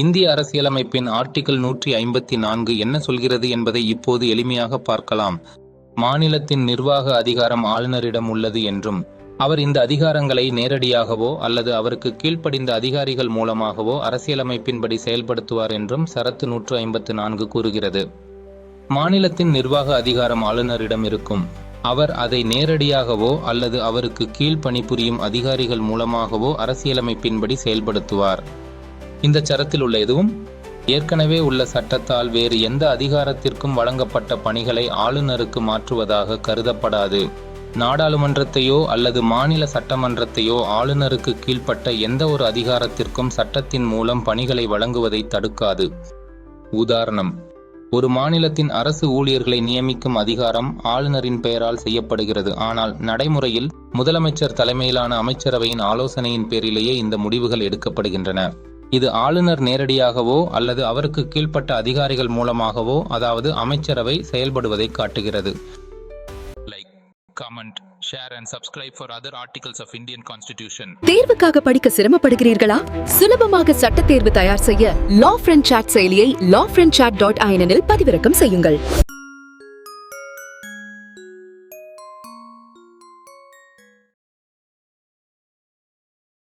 இந்திய அரசியலமைப்பின் ஆர்டிகிள் 154 என்ன சொல்கிறது என்பதை இப்போது எளிமையாக பார்க்கலாம். மாநிலத்தின் நிர்வாக அதிகாரம் ஆளுநரிடம் உள்ளது என்றும், அவர் இந்த அதிகாரங்களை நேரடியாகவோ அல்லது அவருக்கு கீழ்ப்படிந்த அதிகாரிகள் மூலமாகவோ அரசியலமைப்பின்படி செயல்படுத்துவார் என்றும் சரத்து 154 கூறுகிறது. மாநிலத்தின் நிர்வாக அதிகாரம் ஆளுநரிடம் இருக்கும். அவர் அதை நேரடியாகவோ அல்லது அவருக்கு கீழ் பணிபுரியும் அதிகாரிகள் மூலமாகவோ அரசியலமைப்பின்படி செயல்படுத்துவார். இந்த சரத்தில் உள்ள எதுவும் ஏற்கனவே உள்ள சட்டத்தால் வேறு எந்த அதிகாரத்திற்கும் வழங்கப்பட்ட பணிகளை ஆளுநருக்கு மாற்றுவதாக கருதப்படாது. நாடாளுமன்றத்தையோ அல்லது மாநில சட்டமன்றத்தையோ ஆளுநருக்கு கீழ்ப்பட்ட எந்த ஒரு அதிகாரத்திற்கும் சட்டத்தின் மூலம் பணிகளை வழங்குவதை தடுக்காது. உதாரணம், ஒரு மாநிலத்தின் அரசு ஊழியர்களை நியமிக்கும் அதிகாரம் ஆளுநரின் பெயரால் செய்யப்படுகிறது. ஆனால் நடைமுறையில் முதலமைச்சர் தலைமையிலான அமைச்சரவையின் ஆலோசனையின் பேரிலேயே இந்த முடிவுகள் எடுக்கப்படுகின்றன. இது ஆளுநர் நேரடியாகவோ அல்லது அவருக்கு கீழ்ப்பட்ட அதிகாரிகள் மூலமாகவோ, அதாவது அமைச்சரவை, செயல்படுவதை காட்டுகிறது. Like, comment, share and subscribe for other articles of Indian Constitution. தேர்வுக்காக படிக்க சிரமப்படுகிறீர்களா? சுலபமாக சட்ட தேர்வு தயார் செய்ய LawFriendChat செயலியை lawfriendchat.in இல் பதிவிறக்கம் செய்யுங்கள்.